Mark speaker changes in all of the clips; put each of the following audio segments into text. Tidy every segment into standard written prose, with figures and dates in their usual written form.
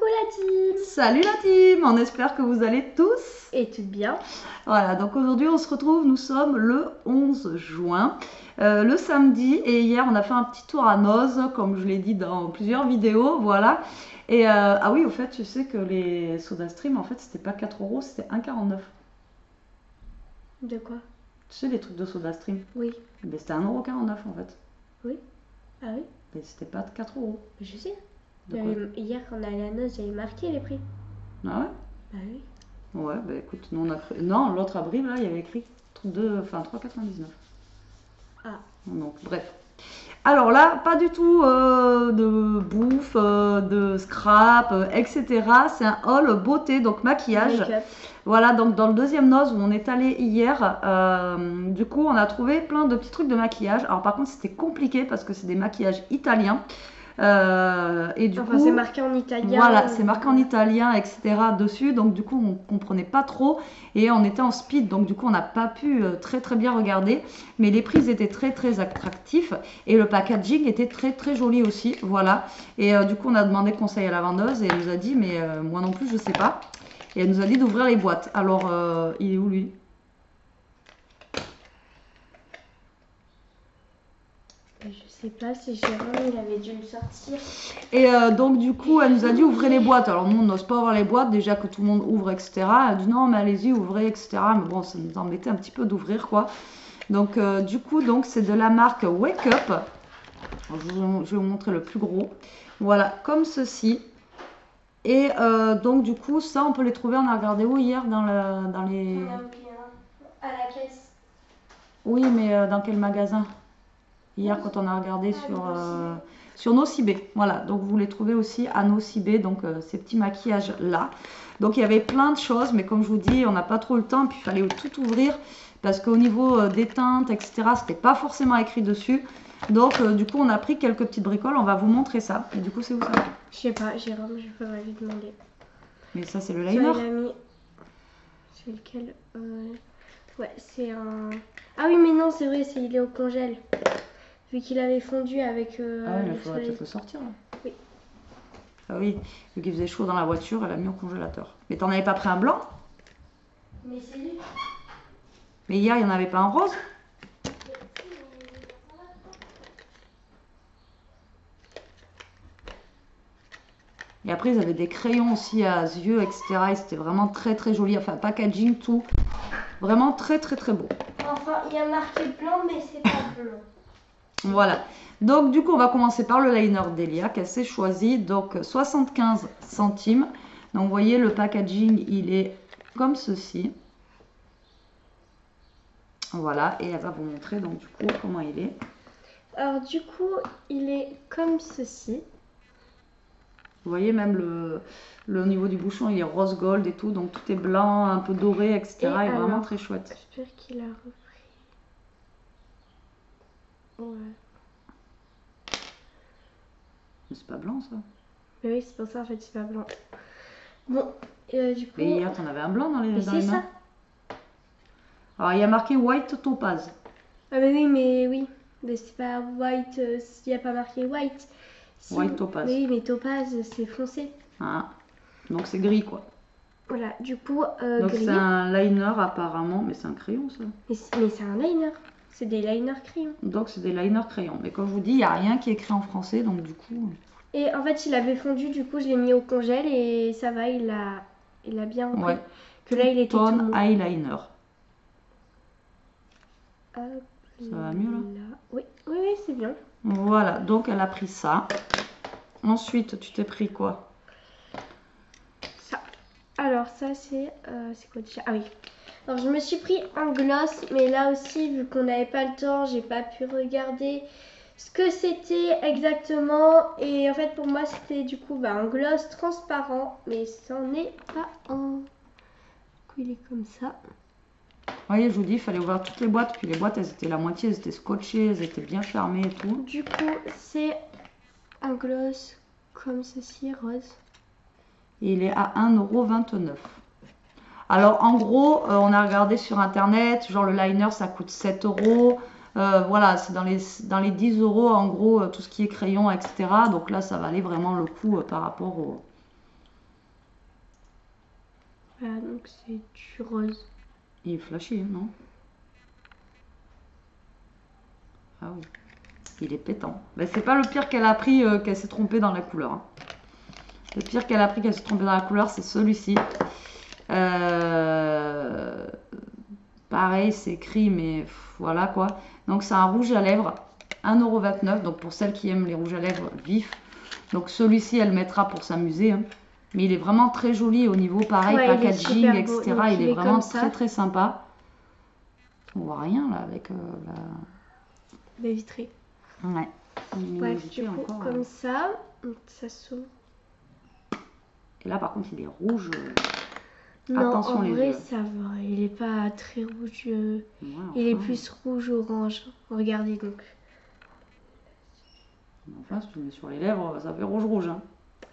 Speaker 1: la team!
Speaker 2: Salut la team! On espère que vous allez tous
Speaker 1: et toutes bien.
Speaker 2: Voilà, donc aujourd'hui on se retrouve, nous sommes le 11 juin, le samedi, et hier on a fait un petit tour à Noz, comme je l'ai dit dans plusieurs vidéos, voilà. Et ah oui, au fait, tu sais que les SodaStream, en fait, c'était pas 4 euros, c'était 1,49.
Speaker 1: De quoi?
Speaker 2: Tu sais, les trucs de SodaStream?
Speaker 1: Oui.
Speaker 2: Ben, c'était 1,49 € en fait.
Speaker 1: Oui. Ah oui?
Speaker 2: Mais c'était pas 4 euros.
Speaker 1: Je sais.
Speaker 2: Hier,
Speaker 1: quand on allait à Noz, j'avais marqué les prix.
Speaker 2: Ah ouais?
Speaker 1: Bah oui.
Speaker 2: Ouais, bah écoute, nous on a cru. Non, l'autre à Brive, là, il y avait écrit 3,99.
Speaker 1: Ah.
Speaker 2: Donc, bref. Alors là, pas du tout de bouffe, de scrap, etc. C'est un haul beauté, donc maquillage. Voilà, donc dans le deuxième Noz où on est allé hier, du coup, on a trouvé plein de petits trucs de maquillage. Alors par contre, c'était compliqué parce que c'est des maquillages italiens. Et du coup,
Speaker 1: c'est marqué en italien.
Speaker 2: Voilà, c'est marqué en italien, etc. dessus. Donc du coup, on comprenait pas trop et on était en speed. Donc du coup, on n'a pas pu très très bien regarder. Mais les prix étaient très très attractifs et le packaging était très très joli aussi. Voilà. Et du coup, on a demandé conseil à la vendeuse et elle nous a dit, mais moi non plus, je sais pas. Et elle nous a dit d'ouvrir les boîtes. Alors, il est où lui?
Speaker 1: Je sais pas si Jérôme il avait dû le sortir.
Speaker 2: Et donc du coup elle nous a dit ouvrez les boîtes. Alors nous on n'ose pas ouvrir les boîtes, déjà que tout le monde ouvre, etc. Elle a dit non mais allez-y ouvrez, etc. Mais bon, ça nous embêtait un petit peu d'ouvrir quoi. Donc du coup donc c'est de la marque Wake Up. Alors, je vais vous montrer le plus gros. Voilà, comme ceci. Et donc du coup ça on peut les trouver, on a regardé où hier dans les...
Speaker 1: À la caisse.
Speaker 2: Oui mais dans quel magasin? Hier quand on a regardé sur Nocibé. Voilà, donc vous les trouvez aussi à Nocibé, donc ces petits maquillages là. Donc il y avait plein de choses, mais comme je vous dis, on n'a pas trop le temps, puis il fallait tout ouvrir, parce qu'au niveau des teintes, etc., c'était pas forcément écrit dessus. Donc du coup on a pris quelques petites bricoles, on va vous montrer ça. Et du coup c'est où ça?
Speaker 1: Je sais pas, Jérôme, je pourrais lui demander.
Speaker 2: Mais ça c'est le liner.
Speaker 1: C'est lequel? Ouais, c'est un... Ah oui mais non, c'est vrai, il est au congèle. Vu qu'il avait fondu avec
Speaker 2: ah oui, mais il faudrait peut-être le sortir là.
Speaker 1: Oui.
Speaker 2: Ah oui, vu qu'il faisait chaud dans la voiture, elle a mis au congélateur. Mais t'en avais pas pris un blanc?
Speaker 1: Mais c'est lui.
Speaker 2: Mais hier, il n'y en avait pas un rose? Et après, ils avaient des crayons aussi à yeux, etc. Et c'était vraiment très très joli. Enfin, packaging, tout. Vraiment très très très beau.
Speaker 1: Enfin, il y a marqué blanc, mais c'est pas blanc.
Speaker 2: Voilà. Donc, du coup, on va commencer par le liner d'Elia qu'elle s'est choisi. Donc, 75 centimes. Donc, vous voyez, le packaging, il est comme ceci. Voilà. Et elle va vous montrer, donc, du coup, comment il est.
Speaker 1: Alors, du coup, il est comme ceci.
Speaker 2: Vous voyez, même le niveau du bouchon, il est rose gold et tout. Donc, tout est blanc, un peu doré, etc. Et alors, vraiment très chouette.
Speaker 1: J'espère qu'il a repris. Ouais.
Speaker 2: Mais c'est pas blanc ça.
Speaker 1: Mais oui, c'est pour ça en fait, c'est pas blanc. Bon, du coup.
Speaker 2: Mais hier, t'en avais un blanc dans les mains.
Speaker 1: C'est ça.
Speaker 2: Alors, il y a marqué white topaz.
Speaker 1: Ah, mais oui. Mais c'est pas white, il n'y a pas marqué white.
Speaker 2: White topaz.
Speaker 1: Oui, mais topaz, c'est foncé.
Speaker 2: Ah, donc c'est gris quoi.
Speaker 1: Voilà, du coup,
Speaker 2: donc
Speaker 1: gris.
Speaker 2: c'est un liner apparemment, mais c'est un crayon ça.
Speaker 1: Mais c'est un liner. C'est des liners crayons.
Speaker 2: Donc c'est des liners crayons. Mais comme je vous dis, il n'y a rien qui est écrit en français, donc du coup...
Speaker 1: Et en fait, il avait fondu, du coup, je l'ai mis au congèle et ça va, il a bien repris.
Speaker 2: Ouais.
Speaker 1: Que là, il était
Speaker 2: Tone eyeliner.
Speaker 1: Hop,
Speaker 2: ça va mieux là?
Speaker 1: Oui, c'est bien.
Speaker 2: Voilà, donc elle a pris ça. Ensuite, tu t'es pris quoi?
Speaker 1: Ça. Alors ça, c'est quoi déjà? Ah oui. Alors je me suis pris un gloss, mais là aussi, vu qu'on n'avait pas le temps, j'ai pas pu regarder ce que c'était exactement. Et en fait, pour moi, c'était du coup un gloss transparent, mais c'en est pas un. Du coup, il est comme ça.
Speaker 2: Vous voyez, je vous dis, il fallait ouvrir toutes les boîtes. Puis les boîtes, elles étaient la moitié, elles étaient scotchées, elles étaient bien fermées et tout.
Speaker 1: Du coup, c'est un gloss comme ceci, rose.
Speaker 2: Et il est à 1,29 €. Alors, en gros, on a regardé sur Internet, genre le liner, ça coûte 7 €. Voilà, c'est dans les 10 € en gros, tout ce qui est crayon, etc. Donc là, ça valait vraiment le coup par rapport
Speaker 1: Voilà, donc c'est du rose.
Speaker 2: Il est flashy, hein, non? Ah oui. Il est pétant. Ben, c'est pas le pire qu'elle a pris, qu'elle s'est trompée dans la couleur. Hein. Le pire qu'elle a pris, qu'elle s'est trompée dans la couleur, c'est celui-ci. Pareil, c'est écrit, mais voilà quoi. Donc c'est un rouge à lèvres, 1,29 €. Donc pour celles qui aiment les rouges à lèvres vifs. Donc celui-ci, elle mettra pour s'amuser. Hein. Mais il est vraiment très joli au niveau, pareil,
Speaker 1: Ouais,
Speaker 2: packaging, etc.
Speaker 1: Donc,
Speaker 2: il est vraiment
Speaker 1: très
Speaker 2: très très sympa. On voit rien là avec
Speaker 1: la vitrée.
Speaker 2: Ouais.
Speaker 1: Bref, du coup,
Speaker 2: encore,
Speaker 1: comme ça s'ouvre.
Speaker 2: Et là par contre, il est rouge.
Speaker 1: Non,
Speaker 2: attention
Speaker 1: en
Speaker 2: les
Speaker 1: vrai,
Speaker 2: yeux.
Speaker 1: ça va. Il est pas très rouge.
Speaker 2: Ouais, enfin.
Speaker 1: Il est plus rouge-orange. Regardez donc.
Speaker 2: Enfin, si tu le mets sur les lèvres, ça fait rouge-rouge. Hein.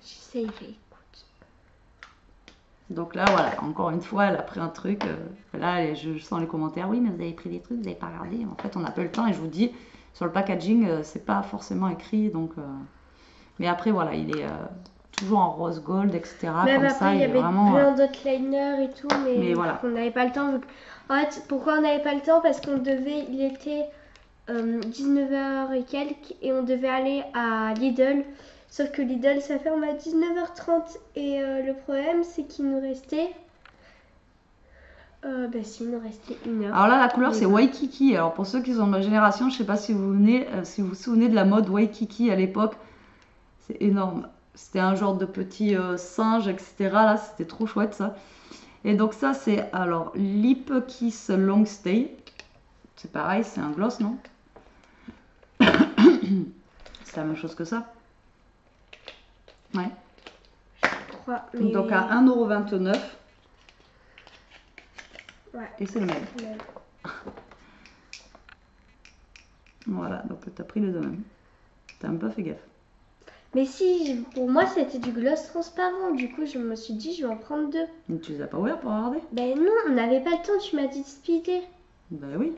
Speaker 1: J'essayerai, écoute.
Speaker 2: Donc là, voilà, encore une fois, elle a pris un truc. Là, je sens les commentaires. Oui, mais vous avez pris des trucs, vous n'avez pas regardé. En fait, on n'a pas eu le temps. Et je vous dis, sur le packaging, c'est pas forcément écrit. Donc, mais après, voilà, il est toujours en rose gold, etc.
Speaker 1: Même
Speaker 2: comme
Speaker 1: après,
Speaker 2: ça,
Speaker 1: il y avait
Speaker 2: vraiment,
Speaker 1: plein d'autres liners et tout. Mais
Speaker 2: voilà.
Speaker 1: on n'avait pas le temps. En fait, pourquoi on n'avait pas le temps? Parce qu'on devait. Il était 19h et quelques. Et on devait aller à Lidl. Sauf que Lidl, ça ferme à 19h30. Et le problème, c'est qu'il nous restait... il nous restait 1 heure.
Speaker 2: Alors là, la couleur, c'est Waikiki. Alors pour ceux qui sont de ma génération, je sais pas si vous vous souvenez de la mode Waikiki à l'époque. C'est énorme. C'était un genre de petit singe, etc. Là, c'était trop chouette ça. Et donc ça, c'est alors Lip Kiss Long Stay. C'est pareil, c'est un gloss, non? C'est la même chose que ça. Ouais.
Speaker 1: Je crois. Mais...
Speaker 2: Donc à 1,29 €.
Speaker 1: Ouais.
Speaker 2: Et c'est le même. Voilà, donc t'as pris les deux mêmes. T'as même pas fait gaffe.
Speaker 1: Mais si, pour moi, c'était du gloss transparent. Du coup, je me suis dit, je vais en prendre 2.
Speaker 2: Mais tu les as pas ouverts pour regarder?
Speaker 1: Ben non, on n'avait pas le temps. Tu m'as dit de speeder.
Speaker 2: Ben oui.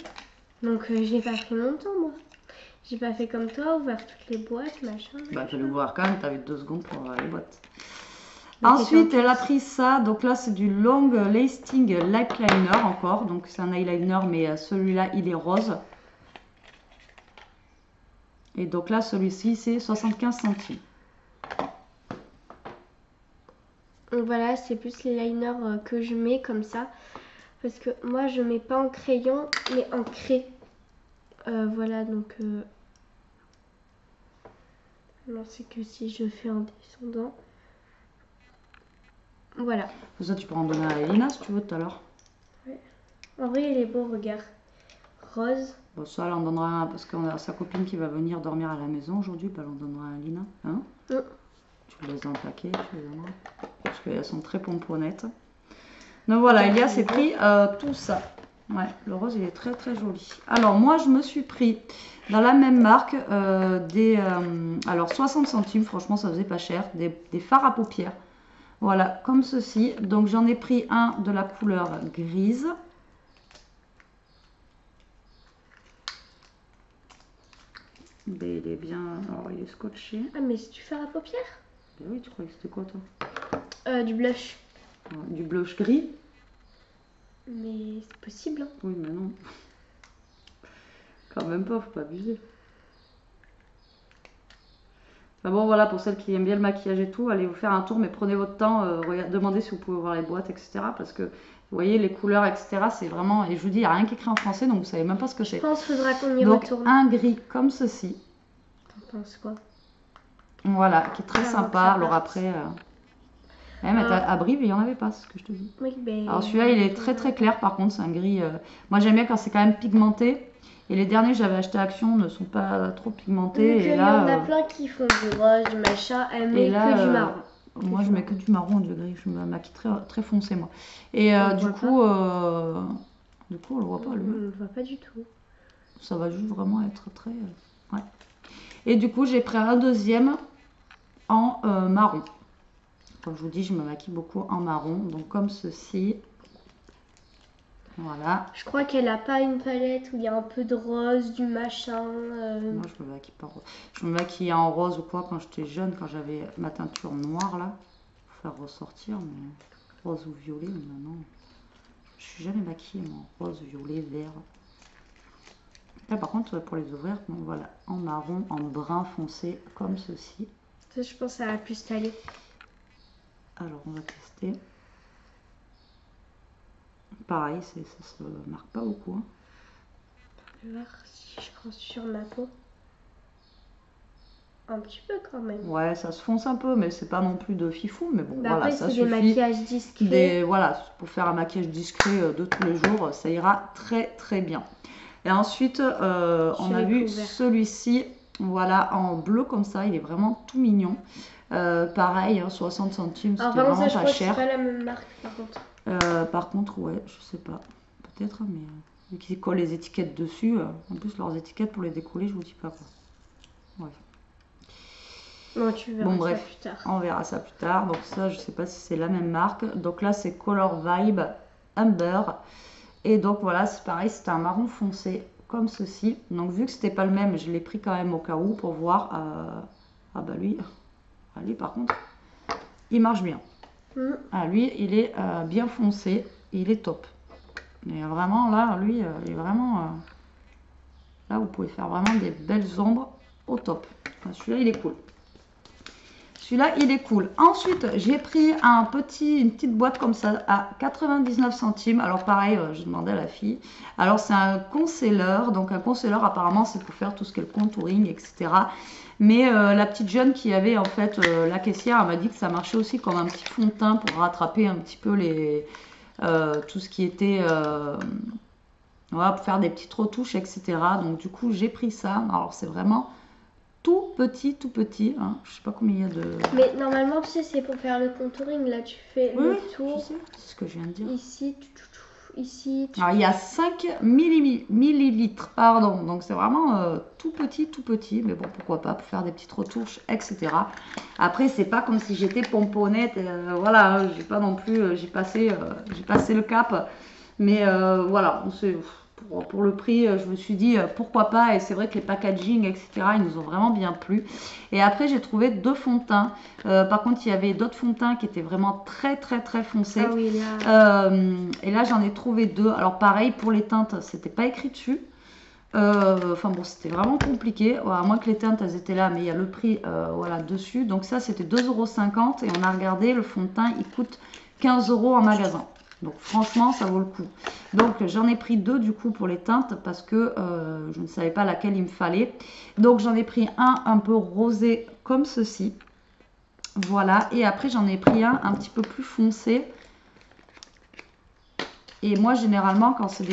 Speaker 1: Donc, j'ai pas pris mon temps, moi. J'ai pas fait comme toi, ouvert toutes les boîtes, machin.
Speaker 2: Bah, il fallait ouvrir quand même, t'avais 2 secondes pour ouvrir les boîtes. Ensuite, elle a pris ça. Donc là, c'est du Long Lasting Light Liner encore. Donc c'est un eyeliner, mais celui-là, il est rose. Et donc là, celui-ci, c'est 75 centimes.
Speaker 1: Donc voilà, c'est plus les liners que je mets comme ça. Parce que moi, je mets pas en crayon, mais en craie. Voilà, donc... Non, c'est que si je fais en descendant. Voilà.
Speaker 2: Ça, tu peux en donner à Elina si tu veux tout à l'heure.
Speaker 1: Ouais. En vrai, il est beau, regarde. Rose.
Speaker 2: Bon, ça, elle en donnera un parce qu'on a sa copine qui va venir dormir à la maison aujourd'hui. Bah, elle en donnera à Elina. Hein Tu les as empaquées, tu les donneras. Parce qu'elles sont très pomponnettes. Donc voilà, Elia s'est pris tout ça. Ouais, le rose, il est très très joli. Alors, moi, je me suis pris dans la même marque alors 60 centimes, franchement, ça faisait pas cher. Des fards à paupières. Voilà, comme ceci. Donc, j'en ai pris un de la couleur grise. Mais il est bien... Alors, il est scotché.
Speaker 1: Ah, mais c'est du fard à paupières?
Speaker 2: Ben oui, tu croyais que c'était quoi, toi?
Speaker 1: Du blush.
Speaker 2: Du blush gris.
Speaker 1: Mais c'est possible, hein.
Speaker 2: Oui, mais non. Quand même pas, faut pas abuser. Enfin bon, voilà, pour celles qui aiment bien le maquillage et tout, allez vous faire un tour, mais prenez votre temps, demandez si vous pouvez voir les boîtes, etc. Parce que, vous voyez, les couleurs, etc., c'est vraiment... Et je vous dis, il n'y a rien qui est écrit en français, donc vous savez même pas ce que c'est.
Speaker 1: Je pense qu'il faudra qu'on y
Speaker 2: donc,
Speaker 1: retourne.
Speaker 2: un gris comme ceci.
Speaker 1: T'en penses quoi?
Speaker 2: Voilà, qui est très sympa. Alors après... Même à Brive, il n'y en avait pas, c'est ce que je te dis.
Speaker 1: Oui, ben...
Speaker 2: Alors celui-là, il est très très clair, par contre, c'est un gris... Moi, j'aime bien quand c'est quand même pigmenté. Et les derniers que j'avais acheté à Action ne sont pas trop pigmentés.
Speaker 1: Et là, il y en a plein qui font du rose, du machin, elle met que du marron.
Speaker 2: Moi, je mets que du marron, du gris. Je me maquille très, très foncé, moi. Et du coup, on le voit pas, lui.
Speaker 1: On le voit pas du tout.
Speaker 2: Ça va juste vraiment être très... ouais. Et du coup, j'ai pris un deuxième en marron. Comme je vous dis, je me maquille beaucoup en marron. Donc, comme ceci. Voilà.
Speaker 1: Je crois qu'elle a pas une palette où il y a un peu de rose, du machin.
Speaker 2: Moi, je me maquille pas rose. Je me maquillais en rose ou quoi quand j'étais jeune, quand j'avais ma teinture noire là, pour faire ressortir. Mais... rose ou violet. Non, non. Je suis jamais maquillée en rose, violet, vert. Là, par contre, pour les ouvrir, bon, voilà, en marron, en brun foncé, comme ceci.
Speaker 1: Ça, je pense que ça va plus t'aller.
Speaker 2: Alors, on va tester. Pareil, ça se marque pas beaucoup. Hein.
Speaker 1: Je vais voir si je prends sur ma peau. Un petit peu quand même.
Speaker 2: Ouais, ça se fonce un peu, mais c'est pas non plus de fifou. Mais bon,
Speaker 1: Bah
Speaker 2: voilà,
Speaker 1: après,
Speaker 2: ça
Speaker 1: c'est
Speaker 2: suffit.
Speaker 1: des maquillages discrets.
Speaker 2: Voilà, pour faire un maquillage discret de tous les jours, ça ira très très bien. Et ensuite, on a vu celui-ci, voilà, en bleu comme ça, il est vraiment tout mignon. Pareil, hein, 60 centimes, c'était vraiment
Speaker 1: ça, je
Speaker 2: pas
Speaker 1: crois
Speaker 2: cher.
Speaker 1: Que c'est pas la même marque
Speaker 2: Par contre, ouais, je sais pas, peut-être, mais vu qu'ils collent les étiquettes dessus, en plus leurs étiquettes pour les décoller, je vous dis pas quoi. Ouais.
Speaker 1: Non, tu verras
Speaker 2: bon, bref,
Speaker 1: ça plus tard.
Speaker 2: On verra ça plus tard. Donc ça, je sais pas si c'est la même marque. Donc là, c'est Color Vibe Amber. Et donc voilà, c'est pareil, c'est un marron foncé comme ceci. Donc vu que c'était pas le même, je l'ai pris quand même au cas où pour voir. Ah bah lui, par contre, il marche bien. Ah lui, il est bien foncé, il est top. Mais vraiment là, lui, il est vraiment... là, vous pouvez faire vraiment des belles ombres au top. Enfin, celui-là, il est cool. Celui-là, il est cool. Ensuite, j'ai pris une petite boîte comme ça à 99 centimes. Alors pareil, j'ai demandé à la fille. Alors c'est un concealer. Donc un concealer, apparemment, c'est pour faire tout ce qui est le contouring, etc. Mais la petite jeune qui avait en fait la caissière, elle m'a dit que ça marchait aussi comme un petit fond de teint pour rattraper un petit peu tout ce qui était... voilà, pour faire des petites retouches, etc. Donc du coup, j'ai pris ça. Alors c'est vraiment... tout petit, hein. Je sais pas combien il y a de...
Speaker 1: Mais normalement, tu sais, c'est pour faire le contouring, là, tu fais le tour.
Speaker 2: C'est ce que je viens de dire.
Speaker 1: Ici, ici...
Speaker 2: Alors, il y a 5 millilitres, pardon, donc c'est vraiment tout petit, mais bon, pourquoi pas, pour faire des petites retouches, etc. Après, c'est pas comme si j'étais pomponnette, voilà, j'ai pas non plus, j'ai passé le cap, mais voilà, on sait... Pour le prix, je me suis dit pourquoi pas, et c'est vrai que les packaging, etc., ils nous ont vraiment bien plu. Et après, j'ai trouvé 2 fonds de teint. Par contre, il y avait d'autres fonds de teint qui étaient vraiment très foncés.
Speaker 1: Ah oui, là.
Speaker 2: Et là, j'en ai trouvé 2. Alors pareil, pour les teintes, c'était pas écrit dessus. Enfin bon, c'était vraiment compliqué. À moins que les teintes, elles étaient là, mais il y a le prix voilà, dessus. Donc ça, c'était 2,50 € et on a regardé, le fond de teint, il coûte 15 € en magasin. Donc franchement, ça vaut le coup. Donc j'en ai pris 2 du coup pour les teintes parce que je ne savais pas laquelle il me fallait. Donc j'en ai pris un peu rosé comme ceci. Voilà. Et après j'en ai pris un petit peu plus foncé. Et moi généralement quand c'est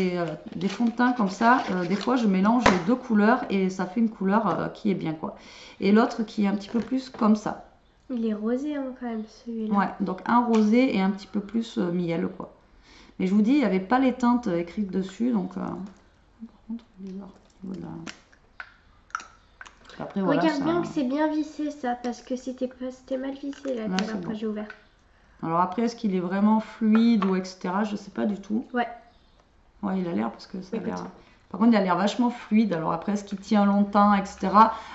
Speaker 2: des fonds de teint comme ça, des fois je mélange les 2 couleurs et ça fait une couleur qui est bien quoi. Et l'autre qui est un petit peu plus comme ça.
Speaker 1: Il est rosé hein, quand même celui-là.
Speaker 2: Ouais, donc un rosé et un petit peu plus miel quoi. Mais je vous dis, il n'y avait pas les teintes écrites dessus, donc par contre, bizarre au niveau de la... Après, voilà,
Speaker 1: regarde bien que c'est bien vissé ça, parce que c'était mal vissé là, quand j'ai ouvert.
Speaker 2: Alors après, est-ce qu'il est vraiment fluide ou etc. Je sais pas du tout.
Speaker 1: Ouais.
Speaker 2: Ouais, il a l'air parce que ça a l'air... Par contre, il a l'air vachement fluide. Alors après, est-ce qu'il tient longtemps, etc.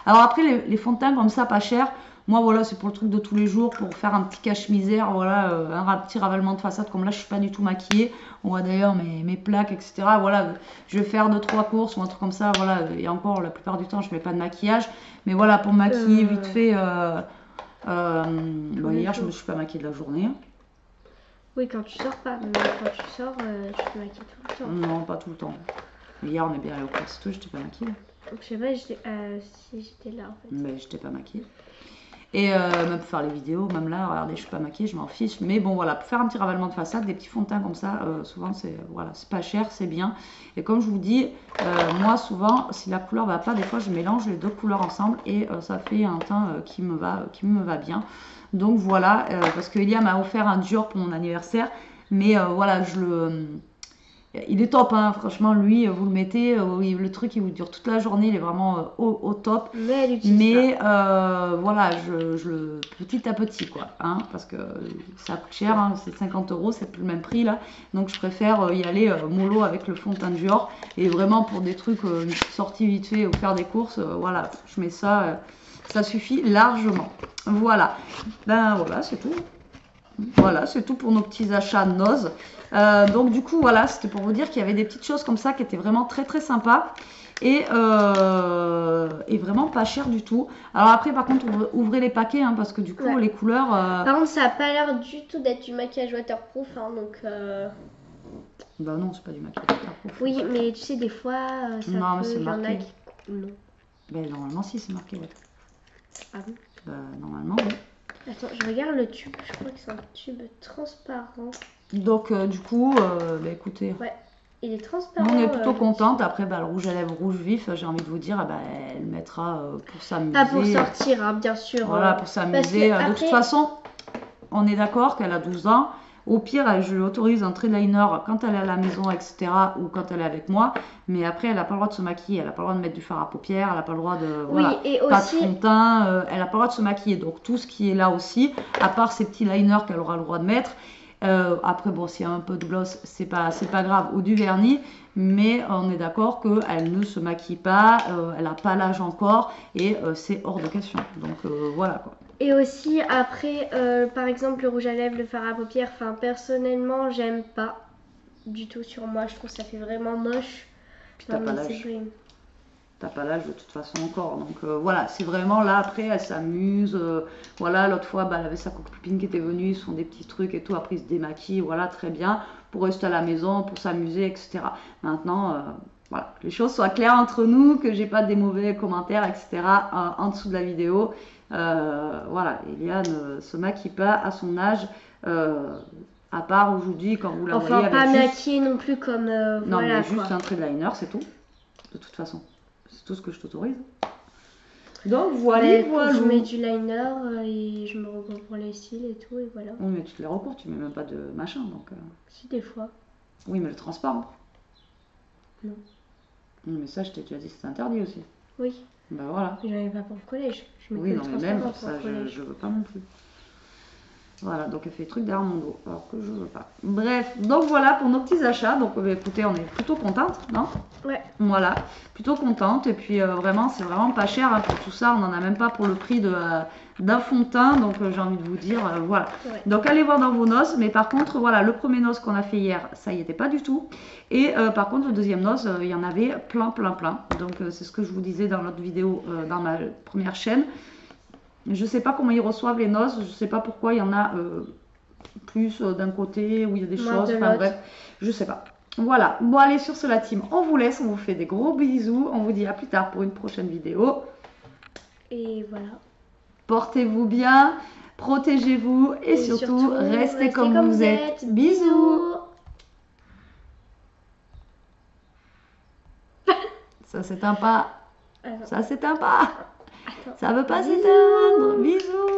Speaker 2: Alors après, les fonds de teint comme ça, pas cher. Moi, voilà, c'est pour le truc de tous les jours, pour faire un petit cache-misère, voilà, un petit ravalement de façade. Comme là, je suis pas du tout maquillée. On voit d'ailleurs mes plaques, etc. Voilà, je vais faire 2-3 courses ou un truc comme ça. Voilà, et encore, la plupart du temps, je mets pas de maquillage. Mais voilà, pour maquiller vite fait. Bon, hier, je me suis pas maquillée de la journée.
Speaker 1: Oui, quand tu sors pas. Mais quand tu sors, tu te maquilles tout le temps.
Speaker 2: Non, pas tout le temps. Mais hier, on est bien allé au Presto, j'étais pas maquillée.
Speaker 1: Je sais pas si j'étais là en fait.
Speaker 2: Mais j'étais pas maquillée. Et même pour faire les vidéos, même là, regardez, je suis pas maquillée, je m'en fiche. Mais bon, voilà, pour faire un petit ravalement de façade, des petits fonds de teint comme ça, souvent, c'est voilà, c'est pas cher, c'est bien. Et comme je vous dis, moi, souvent, si la couleur va pas, des fois, je mélange les 2 couleurs ensemble et ça fait un teint qui me va bien. Donc voilà, parce que Elia m'a offert un Dior pour mon anniversaire. Mais voilà, il est top, hein, franchement, lui, vous le mettez, le truc, il vous dure toute la journée, il est vraiment au top. Mais voilà, je petit à petit, quoi, hein, parce que ça coûte cher, hein, c'est 50 €, c'est plus le même prix, là. Donc, je préfère y aller mollo avec le fond de teint Dior. Et vraiment, pour des trucs, une petite sortie vite fait ou faire des courses, voilà, je mets ça, ça suffit largement. Voilà, ben voilà, c'est tout. Voilà, c'est tout pour nos petits achats Noz. Donc du coup, voilà, c'était pour vous dire qu'il y avait des petites choses comme ça qui étaient vraiment très très sympas. Et vraiment pas cher du tout. Alors après, par contre, ouvrez les paquets, hein, parce que du coup,
Speaker 1: Ouais.
Speaker 2: les couleurs...
Speaker 1: Par contre, ça a pas l'air du tout d'être du maquillage waterproof, hein, donc...
Speaker 2: Bah non, c'est pas du maquillage waterproof.
Speaker 1: Oui, mais tu sais, des fois, ça
Speaker 2: Non, mais
Speaker 1: peut...
Speaker 2: c'est
Speaker 1: Il y en a
Speaker 2: marqué.
Speaker 1: qui... Non.
Speaker 2: Ben normalement, si, c'est marqué waterproof.
Speaker 1: Ah bon?
Speaker 2: Bah normalement, oui.
Speaker 1: Attends, je regarde le tube. Je crois que c'est un tube transparent.
Speaker 2: Donc du coup, bah écoutez...
Speaker 1: Ouais, il est transparent.
Speaker 2: On est plutôt contente. Après, bah, le rouge à lèvres rouge vif, j'ai envie de vous dire, bah, elle mettra pour s'amuser.
Speaker 1: Pas pour sortir, hein, bien sûr.
Speaker 2: Voilà, pour s'amuser. De toute façon, on est d'accord qu'elle a 12 ans. Au pire, je lui autorise un trait de liner quand elle est à la maison, etc. ou quand elle est avec moi. Mais après, elle n'a pas le droit de se maquiller. Elle n'a pas le droit de mettre du fard à paupières. Elle n'a pas le droit de... Voilà,
Speaker 1: oui, et
Speaker 2: pas
Speaker 1: aussi...
Speaker 2: de fond de teint. Elle n'a pas le droit de se maquiller. Donc, tout ce qui est là aussi, à part ces petits liners qu'elle aura le droit de mettre. Après, bon, s'il y a un peu de gloss, c'est pas grave, ou du vernis, mais on est d'accord qu'elle ne se maquille pas, elle n'a pas l'âge encore, et c'est hors de question. Donc voilà quoi.
Speaker 1: Et aussi, après, par exemple, le rouge à lèvres, le fard à paupières, enfin, personnellement, j'aime pas du tout sur moi. Je trouve que ça fait vraiment moche.
Speaker 2: Puis t'as pas l'âge. T'as pas l'âge de toute façon encore. Donc voilà, c'est vraiment là, après, elle s'amuse. Voilà, l'autre fois, bah, elle avait sa copine qui était venue, ils se font des petits trucs et tout. Après, ils se démaquillent, voilà, très bien, pour rester à la maison, pour s'amuser, etc. Maintenant, voilà, que les choses soient claires entre nous, que j'ai pas des mauvais commentaires, etc. En dessous de la vidéo. Voilà, Elia ne se maquille pas à son âge. À part aujourd'hui, quand vous la voyez avec
Speaker 1: pas maquillée non plus comme...
Speaker 2: non,
Speaker 1: voilà,
Speaker 2: mais juste un trait de liner, c'est tout. De toute façon. C'est tout ce que je t'autorise. Donc voilà, voilà.
Speaker 1: Je mets du liner et je me recouvre pour les cils et tout, et voilà.
Speaker 2: Oui, mais tu te les recouvres, tu mets même pas de machin, donc...
Speaker 1: Si, des fois.
Speaker 2: Oui, mais le transparent.
Speaker 1: Non.
Speaker 2: Oui, mais ça, je t'ai déjà dit, c'est interdit aussi.
Speaker 1: Oui.
Speaker 2: Bah voilà.
Speaker 1: Mais j'en avais pas pour le collège. Je mets
Speaker 2: oui,
Speaker 1: que
Speaker 2: non,
Speaker 1: le
Speaker 2: mais même
Speaker 1: transparent
Speaker 2: ça,
Speaker 1: pour le collège.
Speaker 2: je veux pas non plus. Voilà, donc elle fait des trucs derrière mon dos, alors que je veux pas. Bref, donc voilà pour nos petits achats. Donc écoutez, on est plutôt contente, non?
Speaker 1: Ouais.
Speaker 2: Voilà, plutôt contente. Et puis vraiment, c'est vraiment pas cher hein, pour tout ça. On n'en a même pas pour le prix d'un fond de teint. Donc j'ai envie de vous dire, voilà.
Speaker 1: Ouais.
Speaker 2: Donc allez voir dans vos noces. Mais par contre, voilà, le premier noce qu'on a fait hier, ça y était pas du tout. Et par contre, le deuxième noce, il y en avait plein. Donc c'est ce que je vous disais dans l'autre vidéo, dans ma première chaîne. Je ne sais pas comment ils reçoivent les noces, je ne sais pas pourquoi il y en a plus d'un côté où il y a des choses, enfin bref, je ne sais pas. Voilà, bon allez sur ce la team, on vous laisse, on vous fait des gros bisous, on vous dit à plus tard pour une prochaine vidéo.
Speaker 1: Et voilà.
Speaker 2: Portez-vous bien, protégez-vous et surtout restez comme vous êtes. Bisous. Ça s'éteint pas. Ça s'éteint pas. Ça veut pas s'éteindre. Bisous.